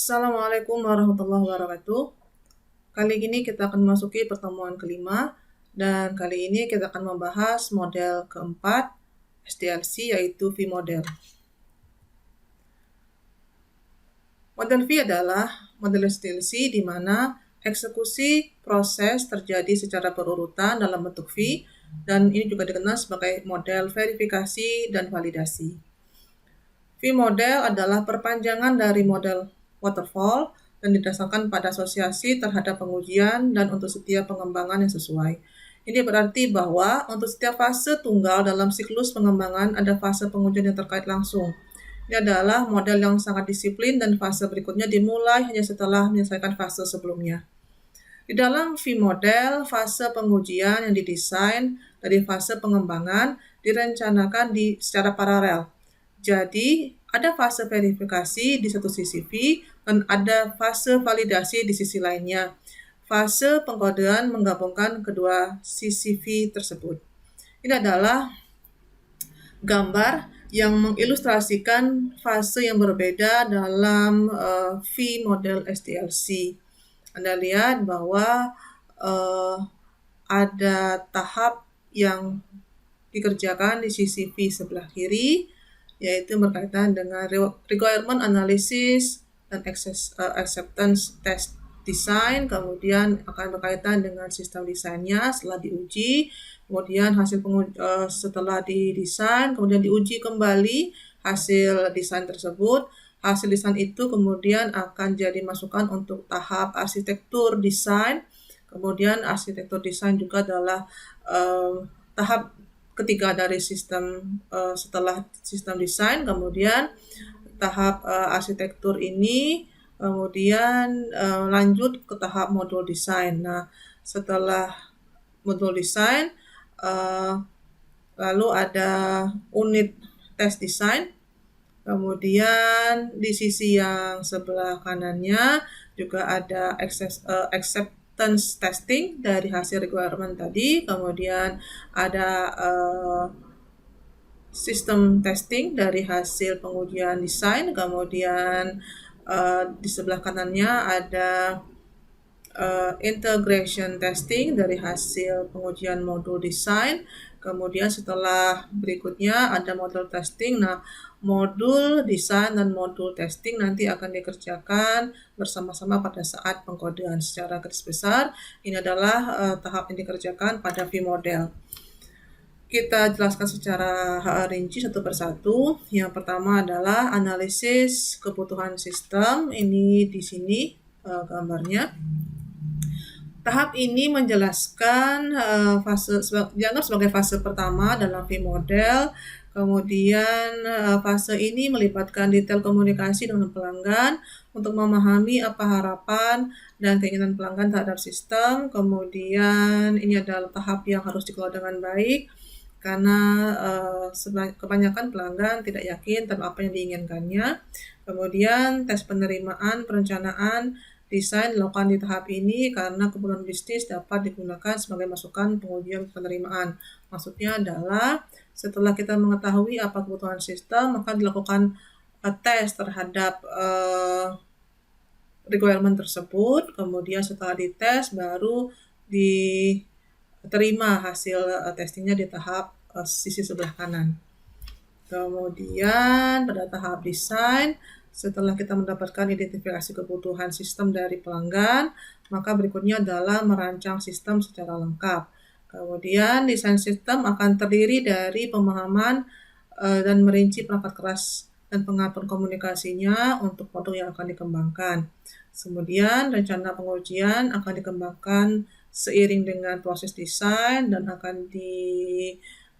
Assalamualaikum warahmatullahi wabarakatuh. Kali ini kita akan memasuki pertemuan kelima dan kali ini kita akan membahas model keempat SDLC yaitu V-model. Model V adalah model SDLC di mana eksekusi proses terjadi secara berurutan dalam bentuk V dan ini juga dikenal sebagai model verifikasi dan validasi. V-model adalah perpanjangan dari model waterfall dan didasarkan pada asosiasi terhadap pengujian dan untuk setiap pengembangan yang sesuai. Ini berarti bahwa untuk setiap fase tunggal dalam siklus pengembangan ada fase pengujian yang terkait langsung. Ini adalah model yang sangat disiplin dan fase berikutnya dimulai hanya setelah menyelesaikan fase sebelumnya. Di dalam V-model, fase pengujian yang didesain dari fase pengembangan direncanakan secara paralel. Jadi, ada fase verifikasi di satu sisi V dan ada fase validasi di sisi lainnya. Fase pengkodean menggabungkan kedua sisi V tersebut. Ini adalah gambar yang mengilustrasikan fase yang berbeda dalam V model SDLC. Anda lihat bahwa ada tahap yang dikerjakan di sisi V sebelah kiri, yaitu berkaitan dengan requirement analysis dan acceptance test design, kemudian akan berkaitan dengan sistem desainnya setelah diuji, kemudian setelah didesain, kemudian diuji kembali hasil desain tersebut. Hasil desain itu kemudian akan jadi masukan untuk tahap arsitektur desain. Kemudian arsitektur desain juga adalah tahap ketiga dari sistem setelah sistem desain. Kemudian tahap arsitektur ini kemudian lanjut ke tahap modul desain. Nah, setelah modul desain lalu ada unit tes desain. Kemudian di sisi yang sebelah kanannya juga ada acceptance testing dari hasil requirement tadi. Kemudian ada sistem testing dari hasil pengujian desain. Kemudian di sebelah kanannya ada integration testing dari hasil pengujian modul desain. Kemudian setelah berikutnya ada modul testing. Nah, modul desain dan modul testing nanti akan dikerjakan bersama-sama pada saat pengkodean. Secara garis besar, ini adalah tahap yang dikerjakan pada V-model. Kita jelaskan secara rinci satu persatu. Yang pertama adalah analisis kebutuhan sistem. Ini di sini gambarnya. Tahap ini menjelaskan dianggap sebagai fase pertama dalam V-model. Kemudian fase ini melibatkan detail komunikasi dengan pelanggan untuk memahami apa harapan dan keinginan pelanggan terhadap sistem. Kemudian ini adalah tahap yang harus dikelola dengan baik karena kebanyakan pelanggan tidak yakin terhadap apa yang diinginkannya. Kemudian tes penerimaan, perencanaan, desain dilakukan di tahap ini karena kebutuhan bisnis dapat digunakan sebagai masukan pengujian penerimaan. Maksudnya adalah setelah kita mengetahui apa kebutuhan sistem, maka dilakukan tes terhadap requirement tersebut. Kemudian setelah dites baru diterima hasil testingnya di tahap sisi sebelah kanan. Kemudian pada tahap desain, setelah kita mendapatkan identifikasi kebutuhan sistem dari pelanggan, maka berikutnya adalah merancang sistem secara lengkap. Kemudian desain sistem akan terdiri dari pemahaman dan merinci perangkat keras dan pengaturan komunikasinya untuk produk yang akan dikembangkan. Kemudian rencana pengujian akan dikembangkan seiring dengan proses desain dan akan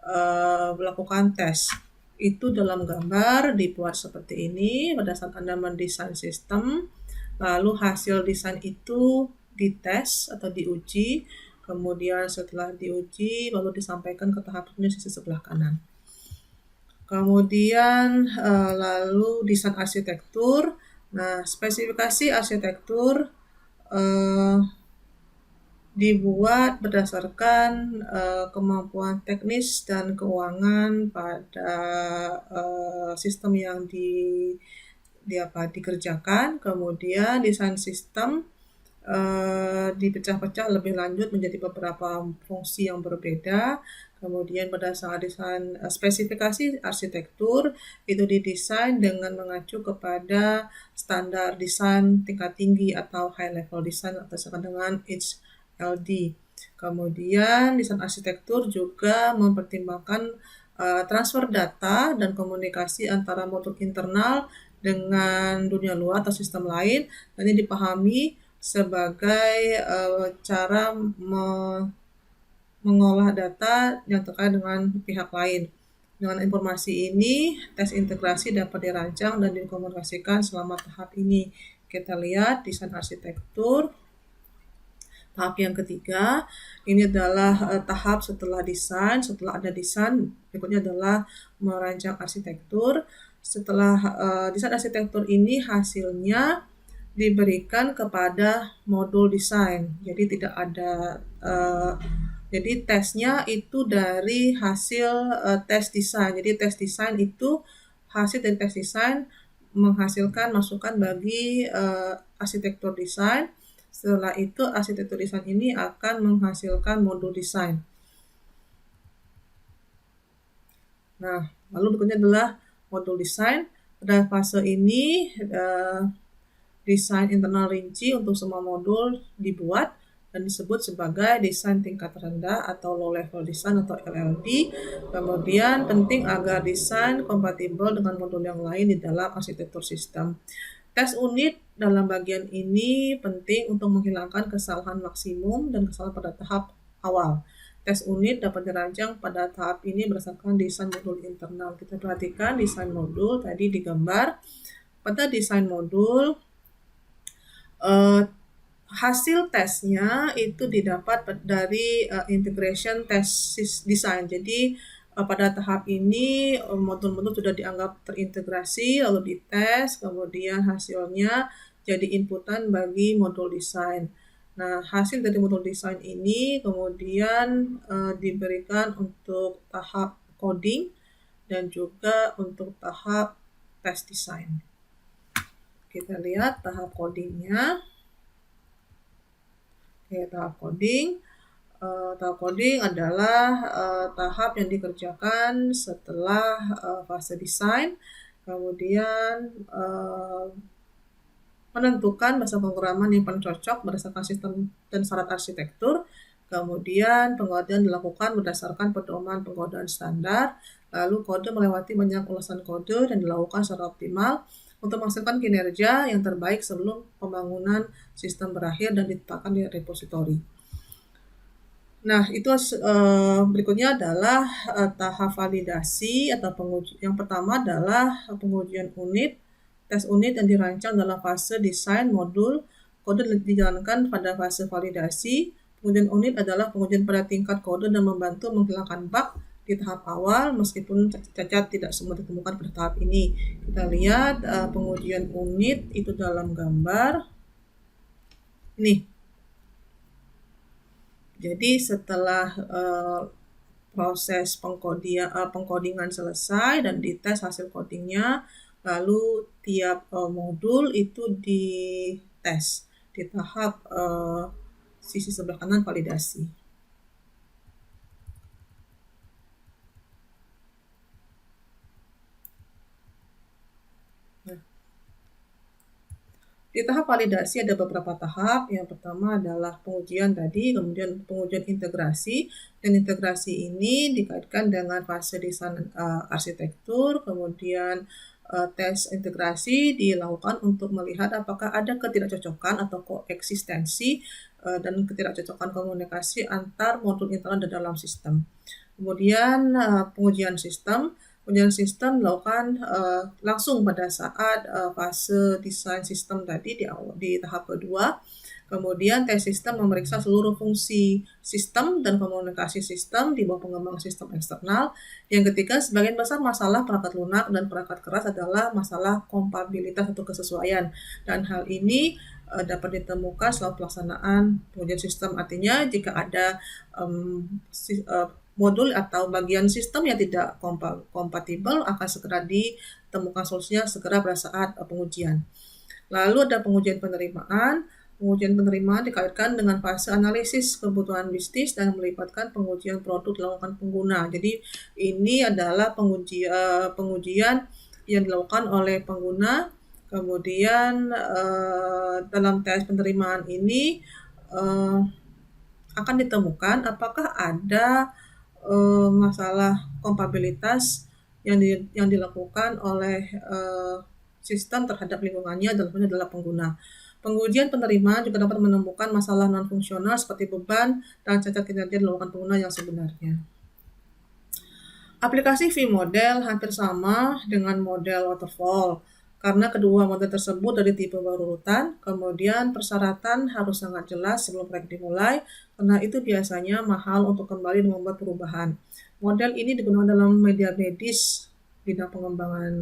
dilakukan tes. Itu dalam gambar dibuat seperti ini pada saat Anda mendesain sistem, lalu hasil desain itu dites atau diuji, kemudian setelah diuji lalu disampaikan ke tahap sisi sebelah kanan. Kemudian lalu desain arsitektur. Nah, spesifikasi arsitektur dibuat berdasarkan kemampuan teknis dan keuangan pada sistem yang dikerjakan. Kemudian desain sistem dipecah-pecah lebih lanjut menjadi beberapa fungsi yang berbeda. Kemudian berdasarkan desain spesifikasi arsitektur itu didesain dengan mengacu kepada standar desain tingkat tinggi atau high level design atau disebut dengan HLD. Kemudian desain arsitektur juga mempertimbangkan transfer data dan komunikasi antara modul internal dengan dunia luar atau sistem lain. Dan ini dipahami sebagai cara mengolah data yang terkait dengan pihak lain. Dengan informasi ini, tes integrasi dapat dirancang dan dikomunikasikan selama tahap ini. Kita lihat desain arsitektur. Tahap yang ketiga, ini adalah tahap setelah desain. Setelah ada desain, berikutnya adalah merancang arsitektur. Setelah desain arsitektur ini hasilnya diberikan kepada modul desain. Jadi tidak ada jadi tesnya itu dari hasil tes desain. Jadi tes desain itu hasil dari tes desain menghasilkan masukan bagi arsitektur desain. Setelah itu arsitektur desain ini akan menghasilkan modul desain. Nah, lalu berikutnya adalah modul desain. Pada fase ini desain internal rinci untuk semua modul dibuat dan disebut sebagai desain tingkat rendah atau low level design atau LLD. Kemudian penting agar desain kompatibel dengan modul yang lain di dalam arsitektur sistem. Tes unit dalam bagian ini penting untuk menghilangkan kesalahan maksimum dan kesalahan pada tahap awal. Tes unit dapat dirancang pada tahap ini berdasarkan desain modul internal. Kita perhatikan desain modul tadi digambar. Pada desain modul, hasil tesnya itu didapat dari integration test design. Jadi pada tahap ini modul-modul sudah dianggap terintegrasi, lalu dites, kemudian hasilnya jadi inputan bagi modul desain. Nah, hasil dari modul desain ini kemudian diberikan untuk tahap coding dan juga untuk tahap test design. Kita lihat tahap codingnya. Oke, tahap coding. Tahap coding adalah tahap yang dikerjakan setelah fase desain, kemudian menentukan bahasa pemrograman yang paling cocok berdasarkan sistem dan syarat arsitektur, kemudian pengodaan dilakukan berdasarkan pedoman pengodaan standar, lalu kode melewati banyak ulasan kode dan dilakukan secara optimal untuk menghasilkan kinerja yang terbaik sebelum pembangunan sistem berakhir dan diletakkan di repositori. Nah, itu berikutnya adalah tahap validasi atau pengujian. Yang pertama adalah pengujian unit, tes unit yang dirancang dalam fase desain modul, kode dijalankan pada fase validasi. Pengujian unit adalah pengujian pada tingkat kode dan membantu menghilangkan bug di tahap awal meskipun cacat tidak semua ditemukan pada tahap ini. Kita lihat pengujian unit itu dalam gambar. Ini. Jadi setelah proses pengkodingan selesai dan dites hasil codingnya, lalu tiap modul itu dites di tahap sisi sebelah kanan validasi. Di tahap validasi ada beberapa tahap. Yang pertama adalah pengujian tadi, kemudian pengujian integrasi. Dan integrasi ini dikaitkan dengan fase desain arsitektur, kemudian tes integrasi dilakukan untuk melihat apakah ada ketidakcocokan atau koeksistensi dan ketidakcocokan komunikasi antar modul internal dan dalam sistem. Kemudian pengujian sistem. Pengujian sistem dilakukan langsung pada saat fase desain sistem tadi di tahap kedua. Kemudian tes sistem memeriksa seluruh fungsi sistem dan komunikasi sistem di bawah pengembang sistem eksternal. Yang ketiga, sebagian besar masalah perangkat lunak dan perangkat keras adalah masalah kompatibilitas atau kesesuaian. Dan hal ini dapat ditemukan setelah pelaksanaan pengujian sistem. Artinya jika ada modul atau bagian sistem yang tidak kompatibel akan segera ditemukan solusinya segera pada saat pengujian. Lalu ada pengujian penerimaan. Pengujian penerimaan dikaitkan dengan fase analisis kebutuhan bisnis dan melibatkan pengujian produk dilakukan pengguna. Jadi ini adalah pengujian yang dilakukan oleh pengguna. Kemudian dalam tes penerimaan ini akan ditemukan apakah ada masalah kompatibilitas yang dilakukan oleh sistem terhadap lingkungannya, dalam hal ini adalah pengguna. Pengujian penerimaan juga dapat menemukan masalah non-fungsional seperti beban dan cacat kinerja dilakukan pengguna yang sebenarnya. Aplikasi V-model hampir sama dengan model waterfall, karena kedua model tersebut dari tipe berurutan, kemudian persyaratan harus sangat jelas sebelum proyek dimulai, karena itu biasanya mahal untuk kembali membuat perubahan. Model ini digunakan dalam media medis bidang pengembangan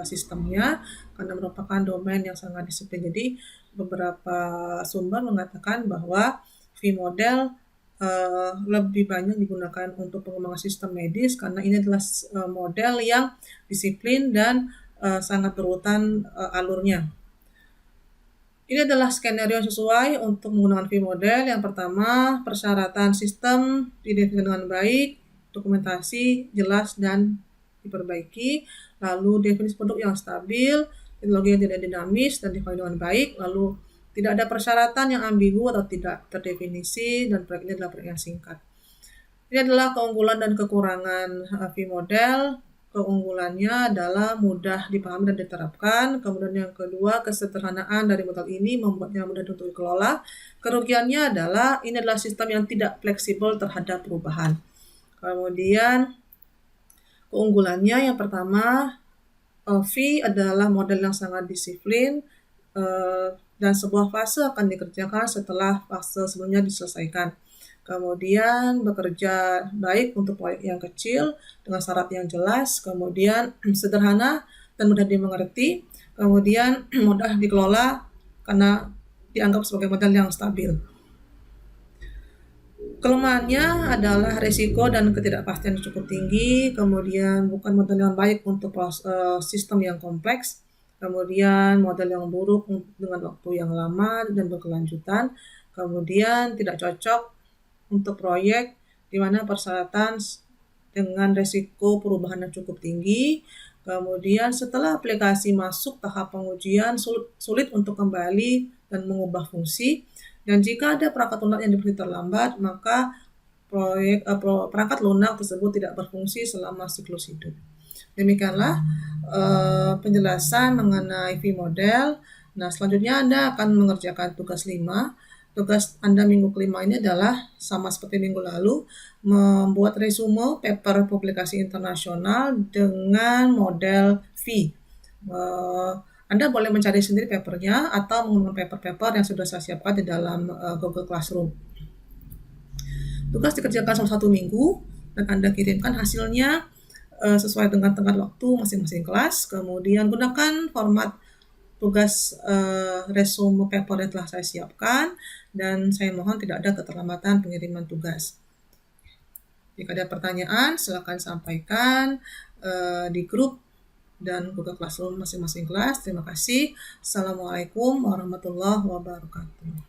sistemnya, karena merupakan domain yang sangat disiplin. Jadi beberapa sumber mengatakan bahwa V-model lebih banyak digunakan untuk pengembangan sistem medis karena ini adalah model yang disiplin dan sangat berurutan alurnya. Ini adalah skenario yang sesuai untuk menggunakan V-model. Yang pertama, persyaratan sistem didefinisikan dengan baik, dokumentasi jelas dan diperbaiki, lalu definisi produk yang stabil, teknologi yang tidak dinamis dan difahami dengan baik, lalu tidak ada persyaratan yang ambigu atau tidak terdefinisi, dan proyek ini adalah proyek yang singkat. Ini adalah keunggulan dan kekurangan V-model. Keunggulannya adalah mudah dipahami dan diterapkan. Kemudian yang kedua, kesederhanaan dari model ini membuatnya mudah untuk dikelola. Kerugiannya adalah ini adalah sistem yang tidak fleksibel terhadap perubahan. Kemudian keunggulannya yang pertama, V adalah model yang sangat disiplin dan sebuah fase akan dikerjakan setelah fase sebelumnya diselesaikan. Kemudian bekerja baik untuk proyek yang kecil dengan syarat yang jelas, kemudian sederhana dan mudah dimengerti, kemudian mudah dikelola karena dianggap sebagai model yang stabil. Kelemahannya adalah risiko dan ketidakpastian yang cukup tinggi, kemudian bukan model yang baik untuk sistem yang kompleks, kemudian model yang buruk dengan waktu yang lama dan berkelanjutan, kemudian tidak cocok untuk proyek di mana persyaratan dengan risiko perubahan yang cukup tinggi. Kemudian setelah aplikasi masuk tahap pengujian, sulit untuk kembali dan mengubah fungsi. Dan jika ada perangkat lunak yang diperoleh terlambat, maka perangkat lunak tersebut tidak berfungsi selama siklus hidup. Demikianlah penjelasan mengenai V-model. Nah, selanjutnya Anda akan mengerjakan tugas 5. Tugas Anda minggu kelima ini adalah sama seperti minggu lalu, membuat resume paper publikasi internasional dengan model V. Anda boleh mencari sendiri papernya atau menggunakan paper-paper yang sudah saya siapkan di dalam Google Classroom. Tugas dikerjakan selama 1 minggu dan Anda kirimkan hasilnya sesuai dengan tenggat waktu masing-masing kelas. Kemudian gunakan format tugas resume paper yang telah saya siapkan, dan saya mohon tidak ada keterlambatan pengiriman tugas. Jika ada pertanyaan, silakan sampaikan di grup dan Google Classroom masing-masing kelas. Terima kasih. Assalamualaikum warahmatullahi wabarakatuh.